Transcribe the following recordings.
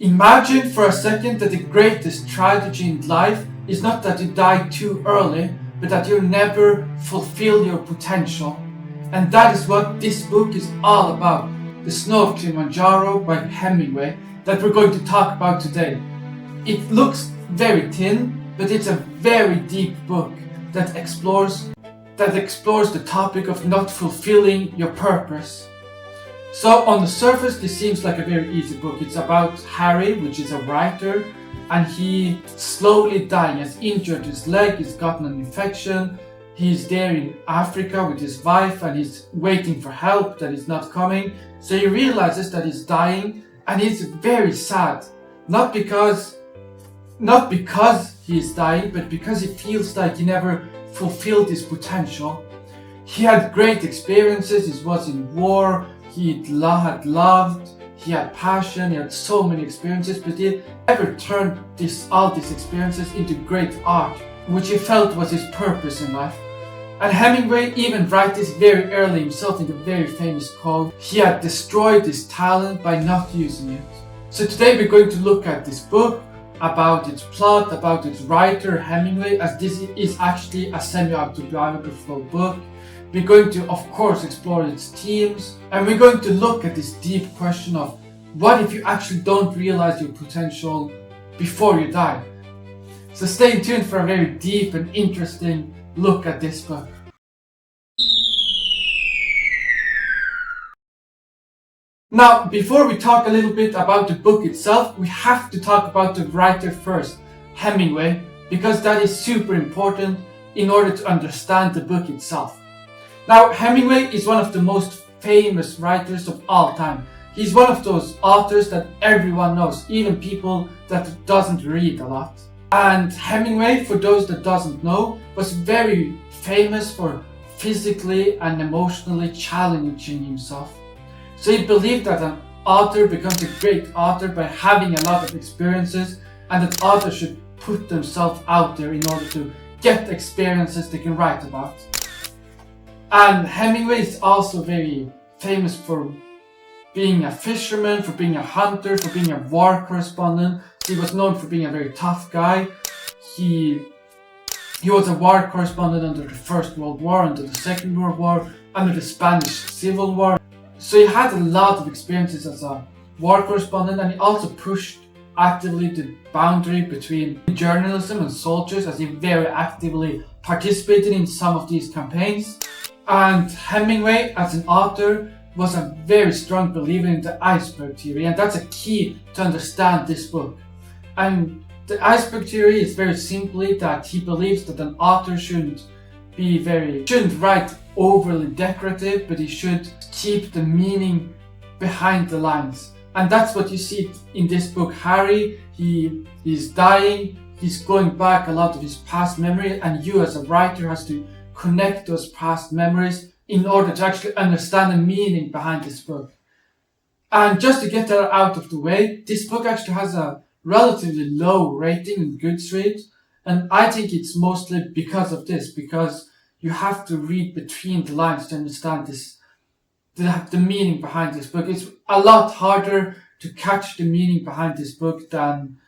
Imagine for a second that the greatest tragedy in life is not that you die too early, but that you never fulfill your potential. And that is what this book is all about. The Snows of Kilimanjaro by Hemingway that we're going to talk about today. It looks very thin, but it's a very deep book that explores the topic of not fulfilling your purpose. So on the surface, this seems like a very easy book. It's about Harry, which is a writer, and he slowly dying. He has injured his leg, he's gotten an infection, he's there in Africa with his wife and he's waiting for help that is not coming. So he realizes that he's dying and he's very sad. Not because he is dying, but because he feels like he never fulfilled his potential. He had great experiences, he was in war, he had loved, he had passion, he had so many experiences, but he never turned all these experiences into great art, which he felt was his purpose in life. And Hemingway even writes this very early himself in the very famous quote, he had destroyed his talent by not using it. So today we're going to look at this book, about its plot, about its writer Hemingway, as this is actually a semi-autobiographical book. We're going to, of course, explore its themes, and we're going to look at this deep question of what if you actually don't realize your potential before you die. So stay tuned for a very deep and interesting look at this book. Now, before we talk a little bit about the book itself, we have to talk about the writer first, Hemingway, because that is super important in order to understand the book itself. Now, Hemingway is one of the most famous writers of all time. He's one of those authors that everyone knows, even people that doesn't read a lot. And Hemingway, for those that doesn't know, was very famous for physically and emotionally challenging himself. So he believed that an author becomes a great author by having a lot of experiences, and that authors should put themselves out there in order to get experiences they can write about. And Hemingway is also very famous for being a fisherman, for being a hunter, for being a war correspondent. He was known for being a very tough guy. He was a war correspondent under the First World War, under the Second World War, under the Spanish Civil War. So he had a lot of experiences as a war correspondent, and he also pushed actively the boundary between journalism and soldiers, as he very actively participated in some of these campaigns. And Hemingway, as an author, was a very strong believer in the iceberg theory, and that's a key to understand this book. And the iceberg theory is very simply that he believes that an author shouldn't write overly decorative, but he should keep the meaning behind the lines. And that's what you see in this book. Harry, he's dying, he's going back a lot of his past memories, and you as a writer has to connect those past memories in order to actually understand the meaning behind this book. And just to get that out of the way, this book actually has a relatively low rating in Goodreads, and I think it's mostly because of this, because you have to read between the lines to understand the meaning behind this book. It's a lot harder to catch the meaning behind this book than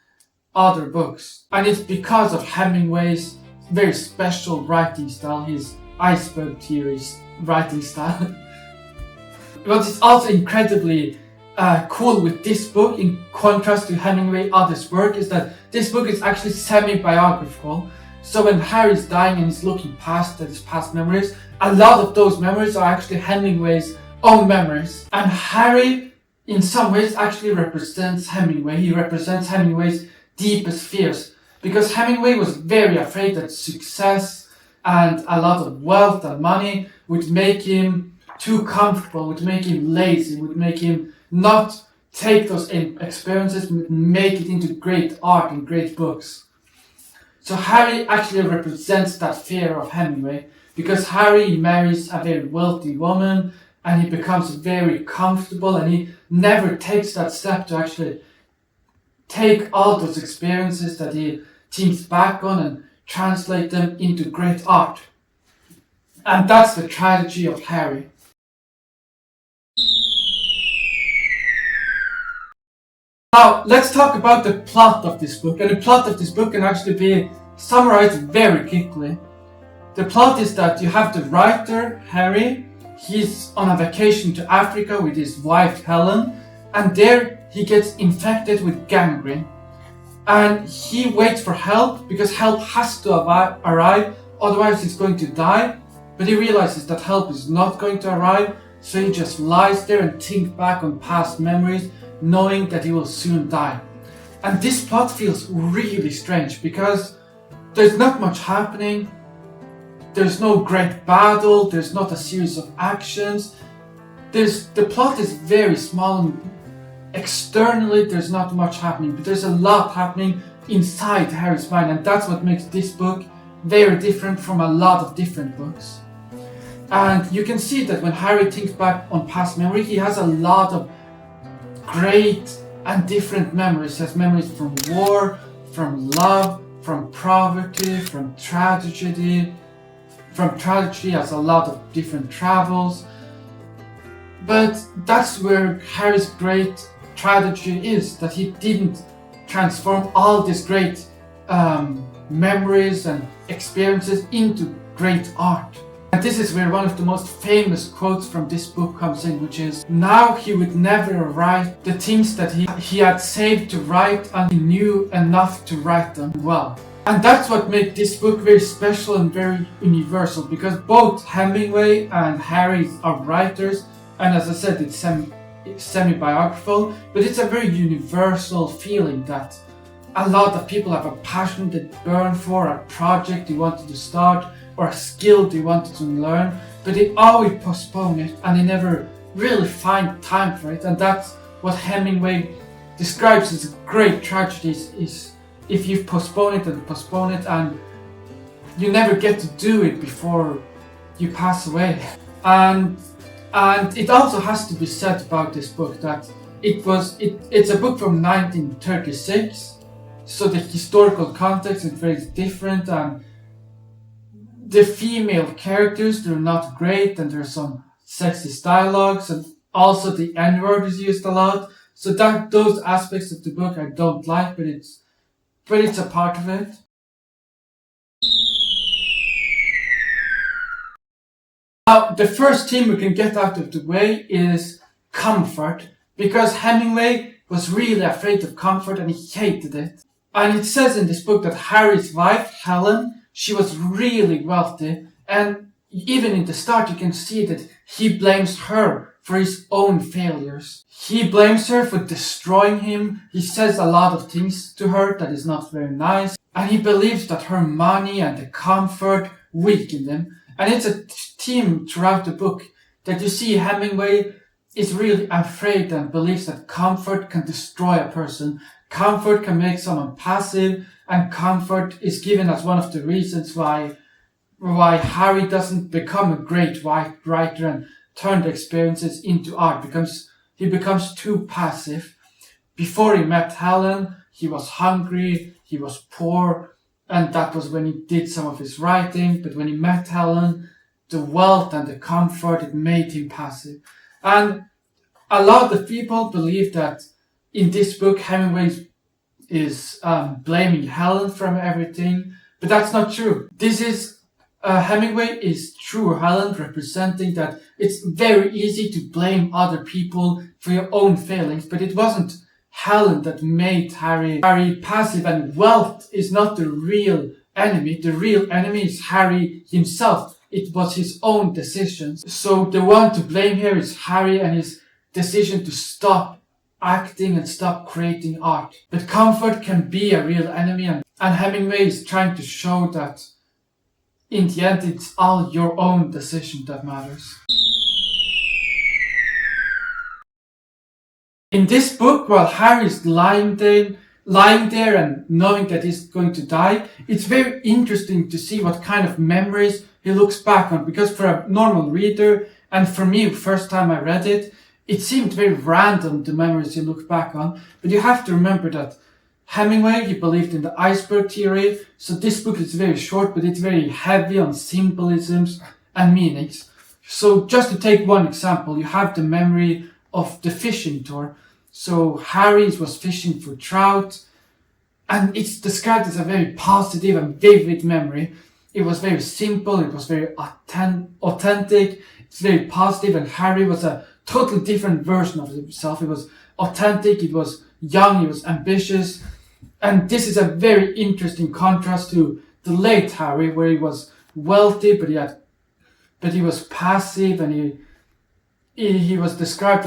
other books. And it's because of Hemingway's very special writing style, his iceberg theories writing style. What is also incredibly cool with this book, in contrast to Hemingway's other work, is that this book is actually semi-biographical. So when Harry's dying and he's looking past at his past memories, a lot of those memories are actually Hemingway's own memories. And Harry, in some ways, actually represents Hemingway. He represents Hemingway's deepest fears, because Hemingway was very afraid that success and a lot of wealth and money would make him too comfortable, would make him lazy, would make him not take those experiences and make it into great art and great books. So Harry actually represents that fear of Hemingway, because Harry marries a very wealthy woman and he becomes very comfortable, and he never takes that step to actually take all those experiences that he thinks back on and translate them into great art. And that's the tragedy of Harry. Now, let's talk about the plot of this book. And the plot of this book can actually be summarized very quickly. The plot is that you have the writer, Harry. He's on a vacation to Africa with his wife, Helen. And there he gets infected with gangrene. And he waits for help because help has to arrive, otherwise he's going to die. But he realizes that help is not going to arrive, so he just lies there and thinks back on past memories, knowing that he will soon die. And this plot feels really strange because there's not much happening, there's no great battle, there's not a series of actions. The plot is very small and externally there's not much happening, but there's a lot happening inside Harry's mind, and that's what makes this book very different from a lot of different books. And you can see that when Harry thinks back on past memory, he has a lot of great and different memories. He has memories from war, from love, from poverty, from tragedy. From tragedy, he has a lot of different travels. But that's where Harry's great tragedy is, that he didn't transform all these great memories and experiences into great art. And this is where one of the most famous quotes from this book comes in, which is, "Now he would never write the things that he had saved to write, and he knew enough to write them well." And that's what makes this book very special and very universal, because both Hemingway and Harry are writers, and as I said, it's semi-biographical, but it's a very universal feeling that a lot of people have a passion they burn for, a project they wanted to start, or a skill they wanted to learn, but they always postpone it and they never really find time for it. And that's what Hemingway describes as a great tragedy, is if you postpone it and you never get to do it before you pass away. And it also has to be said about this book that it's a book from 1936, so the historical context is very different, and the female characters, they're not great, and there's some sexist dialogues, and also the N-word is used a lot. So that those aspects of the book I don't like, but it's a part of it. Now, the first theme we can get out of the way is comfort, because Hemingway was really afraid of comfort and he hated it. And it says in this book that Harry's wife, Helen, she was really wealthy, and even in the start you can see that he blames her for his own failures. He blames her for destroying him. He says a lot of things to her that is not very nice, and he believes that her money and the comfort weakened him. And it's a theme throughout the book that you see Hemingway is really afraid and believes that comfort can destroy a person. Comfort can make someone passive, and comfort is given as one of the reasons why Harry doesn't become a great writer and turn the experiences into art, because he becomes too passive. Before he met Helen, he was hungry, he was poor, and that was when he did some of his writing. But when he met Helen, the wealth and the comfort, it made him passive. And a lot of people believe that in this book, Hemingway is blaming Helen for everything, but that's not true. This is Hemingway is true Helen, representing that it's very easy to blame other people for your own failings, but it wasn't Helen that made Harry passive, and wealth is not the real enemy. The real enemy is Harry himself. It was his own decisions. So the one to blame here is Harry and his decision to stop acting and stop creating art. But comfort can be a real enemy, and Hemingway is trying to show that in the end it's all your own decision that matters. In this book, while Harry's lying there and knowing that he's going to die, it's very interesting to see what kind of memories he looks back on, because for a normal reader, and for me, first time I read it, it seemed very random, the memories he looked back on. But you have to remember that Hemingway, he believed in the iceberg theory, so this book is very short, but it's very heavy on symbolisms and meanings. So just to take one example, you have the memory of the fishing tour. So Harry was fishing for trout, and it's described as a very positive and vivid memory. It was very simple, it was very authentic, it's very positive, and Harry was a totally different version of himself. It was authentic, it was young, it was ambitious, and this is a very interesting contrast to the late Harry, where he was wealthy, but he was passive, and he was described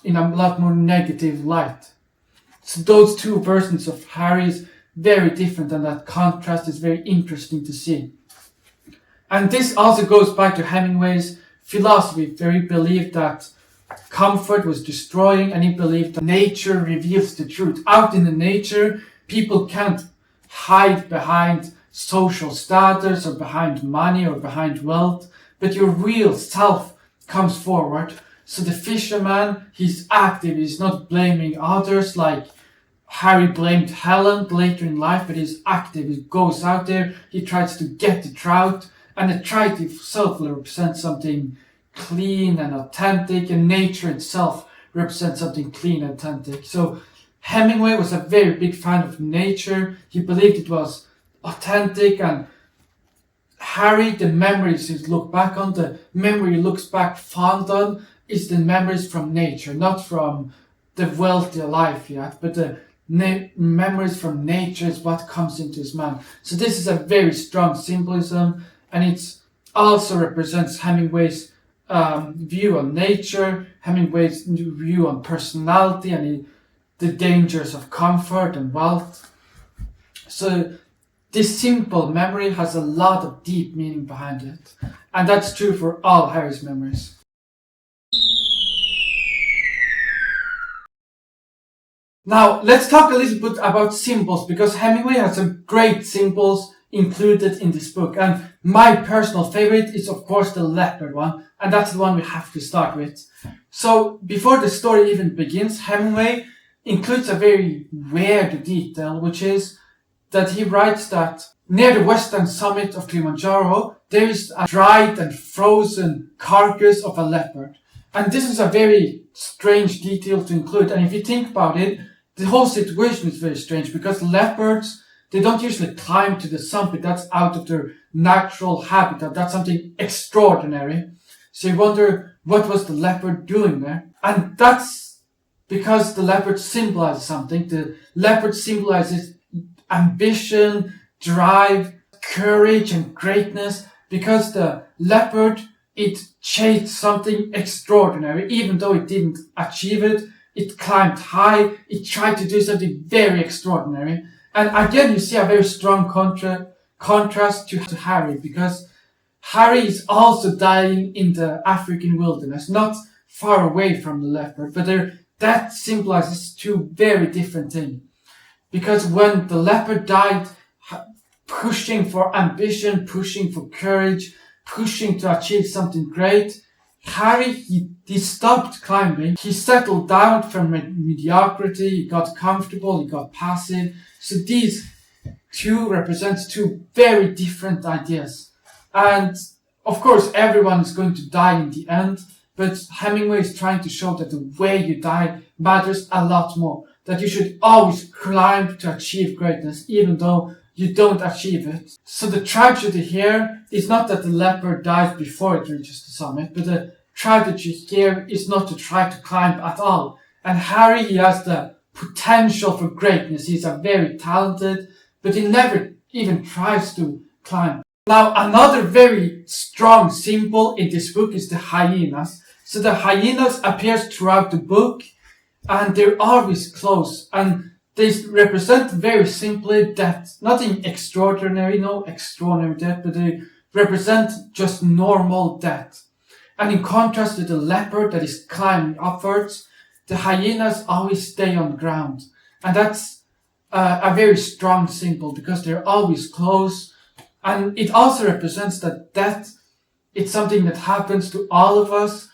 in a lot more negative light. So those two versions of Harry is very different, and that contrast is very interesting to see. And this also goes back to Hemingway's philosophy, where he believed that comfort was destroying, and he believed that nature reveals the truth. Out in the nature, people can't hide behind social status or behind money or behind wealth, but your real self comes forward. So the fisherman, he's active, he's not blaming others like Harry blamed Helen later in life, but he's active, he goes out there, he tries to get the trout, and the trout itself represents something clean and authentic, and nature itself represents something clean and authentic. So Hemingway was a very big fan of nature. He believed it was authentic, and Harry, the memories he looks back on, the memory he looks back fond on, is the memories from nature, not from the wealthy life yet, but the memories from nature is what comes into his mind. So this is a very strong symbolism, and it also represents Hemingway's view on nature, Hemingway's view on personality, and the dangers of comfort and wealth. So this simple memory has a lot of deep meaning behind it, and that's true for all Harry's memories. Now, let's talk a little bit about symbols, because Hemingway has some great symbols included in this book. And my personal favorite is, of course, the leopard one, and that's the one we have to start with. So, before the story even begins, Hemingway includes a very weird detail, which is that he writes that near the western summit of Kilimanjaro, there is a dried and frozen carcass of a leopard. And this is a very strange detail to include. And if you think about it, the whole situation is very strange, because leopards, they don't usually climb to the summit. That's out of their natural habitat. That's something extraordinary. So you wonder, what was the leopard doing there? And that's because the leopard symbolizes something. The leopard symbolizes ambition, drive, courage, and greatness, because the leopard, it chased something extraordinary. Even though it didn't achieve it, it climbed high, it tried to do something very extraordinary. And again, you see a very strong contrast to Harry, because Harry is also dying in the African wilderness, not far away from the leopard, but that symbolizes two very different things. Because when the leopard died, pushing for ambition, pushing for courage, pushing to achieve something great, Harry, he stopped climbing. He settled down from mediocrity, he got comfortable, he got passive. So these two represents two very different ideas. And of course, everyone is going to die in the end, but Hemingway is trying to show that the way you die matters a lot more. That you should always climb to achieve greatness, even though you don't achieve it. So the tragedy here is not that the leopard dies before it reaches the summit, but the tragedy here is not to try to climb at all. And Harry, he has the potential for greatness. He's a very talented, but he never even tries to climb. Now, another very strong symbol in this book is the hyenas. So the hyenas appears throughout the book, and they're always close, and they represent very simply death. Nothing extraordinary, no extraordinary death, but they represent just normal death. And in contrast to the leopard that is climbing upwards, the hyenas always stay on the ground. And that's a very strong symbol, because they're always close. And it also represents that death, it's something that happens to all of us.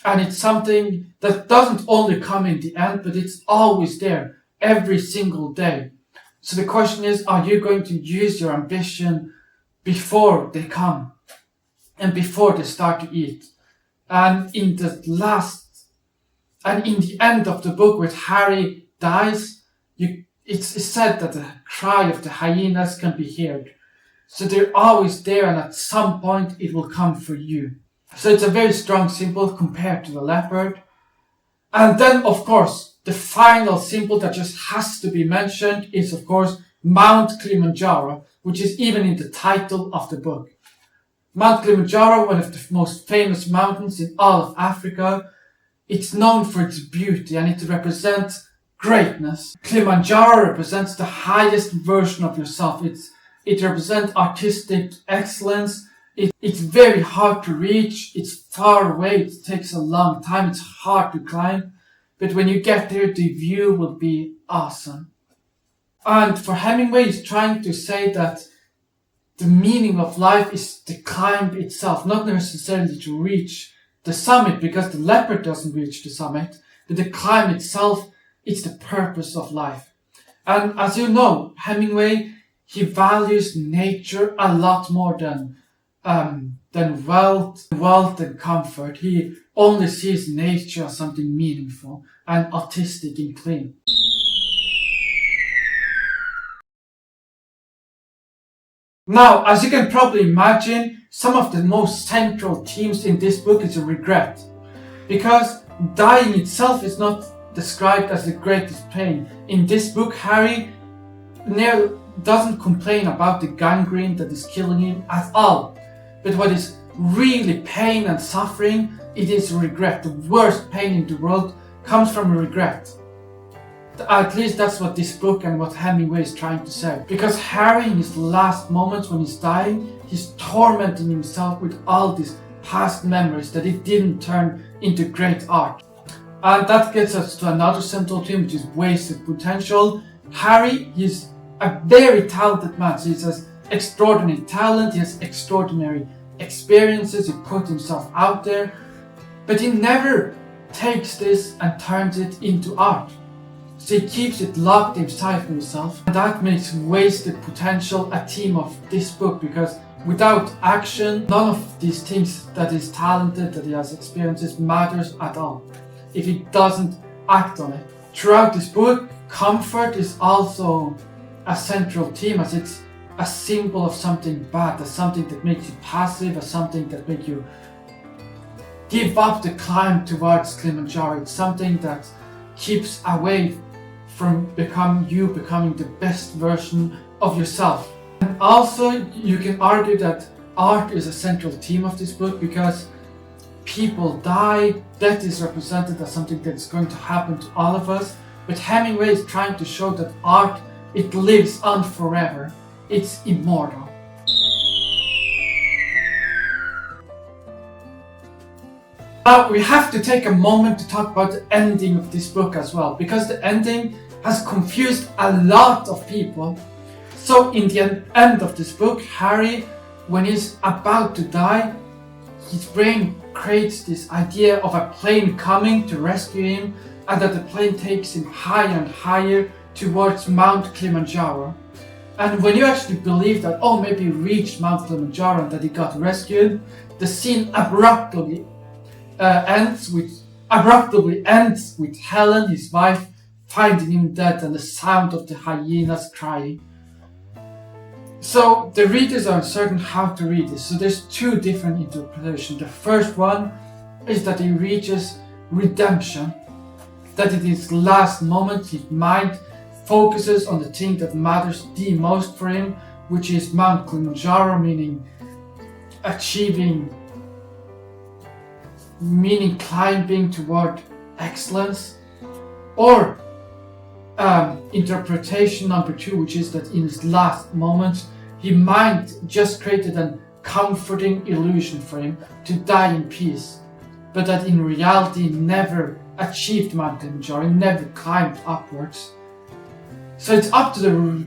And it's something that doesn't only come in the end, but it's always there, every single day. So the question is, are you going to use your ambition before they come and before they start to eat? And in the last And in the end of the book, where Harry dies, it's said that the cry of the hyenas can be heard. So they're always there, and at some point it will come for you. So it's a very strong symbol compared to the leopard. And then, of course, the final symbol that just has to be mentioned is, of course, Mount Kilimanjaro, which is even in the title of the book. Mount Kilimanjaro, one of the most famous mountains in all of Africa, it's known for its beauty and it represents greatness. Kilimanjaro represents the highest version of yourself. It represents artistic excellence. It's very hard to reach. It's far away. It takes a long time. It's hard to climb. But when you get there, the view will be awesome. And for Hemingway, he's trying to say that the meaning of life is the climb itself, not necessarily to reach the summit, because the leopard doesn't reach the summit, but the climb itself is the purpose of life. And as you know, Hemingway, he values nature a lot more than wealth and comfort. He only sees nature as something meaningful and artistic and clean. Now, as you can probably imagine, some of the most central themes in this book is a regret. Because dying itself is not described as the greatest pain. In this book, Harry doesn't complain about the gangrene that is killing him at all. But what is really pain and suffering, it is regret. The worst pain in the world comes from regret. At least that's what this book and what Hemingway is trying to say. Because Harry, in his last moments when he's dying, he's tormenting himself with all these past memories that he didn't turn into great art. And that gets us to another central theme, which is wasted potential. Harry, he's a very talented man. So he has extraordinary talent, he has extraordinary experiences, he put himself out there. But he never takes this and turns it into art. So he keeps it locked inside himself, and that makes wasted potential a theme of this book, because without action, none of these things that he's talented, that he has experiences, matters at all if he doesn't act on it. Throughout this book, comfort is also a central theme, as it's a symbol of something bad, as something that makes you passive, as something that makes you give up the climb towards Kilimanjaro. It's something that keeps away from becoming the best version of yourself. And also, you can argue that art is a central theme of this book, because people die, death is represented as something that's going to happen to all of us. But Hemingway is trying to show that art, it lives on forever. It's immortal. Now, we have to take a moment to talk about the ending of this book as well, because the ending has confused a lot of people. So in the end of this book, Harry, when he's about to die, his brain creates this idea of a plane coming to rescue him, and that the plane takes him higher and higher towards Mount Kilimanjaro. And when you actually believe that, oh, maybe he reached Mount Kilimanjaro and that he got rescued, the scene abruptly ends with Helen, his wife, finding him dead, and the sound of the hyenas crying. So the readers are uncertain how to read this. So there's two different interpretations. The first one is that he reaches redemption, that in his last moment his mind focuses on the thing that matters the most for him, which is Mount Kilimanjaro, meaning climbing toward excellence. Or interpretation number two, which is that in his last moments, his mind just created a comforting illusion for him to die in peace, but that in reality he never achieved Mount Kilimanjaro, he never climbed upwards. So it's up to the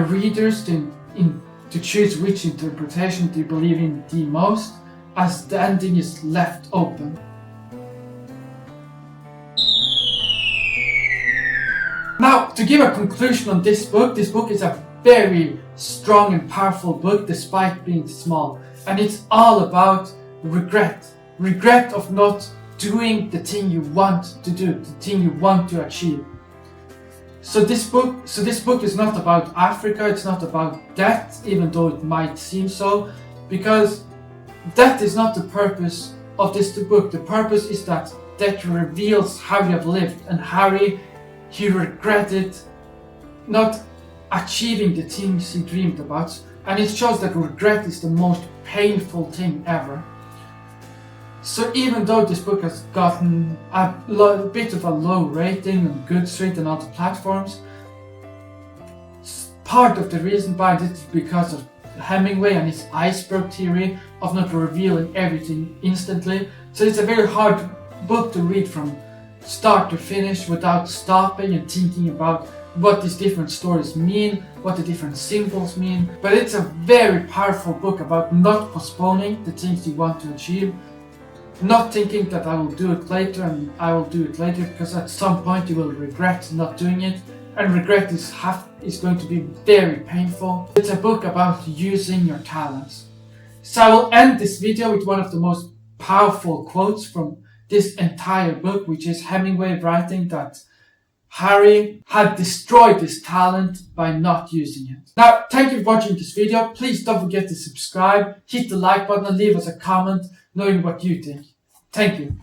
readers to choose which interpretation they believe in the most, as the ending is left open. Now, to give a conclusion on this book is a very strong and powerful book despite being small. And it's all about regret. Regret of not doing the thing you want to do, the thing you want to achieve. So this book is not about Africa, it's not about death, even though it might seem so, because that is not the purpose of this book. The purpose is that reveals how you have lived, and Harry, he regretted not achieving the things he dreamed about, and it shows that regret is the most painful thing ever. So even though this book has gotten a bit of a low rating on Goodreads and other platforms, part of the reason behind it is because of Hemingway and his iceberg theory of not revealing everything instantly. So it's a very hard book to read from start to finish without stopping and thinking about what these different stories mean, what the different symbols mean. But it's a very powerful book about not postponing the things you want to achieve, not thinking that I will do it later and I will do it later, because at some point you will regret not doing it, and regret is going to be very painful. It's a book about using your talents. So I will end this video with one of the most powerful quotes from this entire book, which is Hemingway writing that Harry had destroyed his talent by not using it. Now, thank you for watching this video. Please don't forget to subscribe, hit the like button and leave us a comment knowing what you think. Thank you.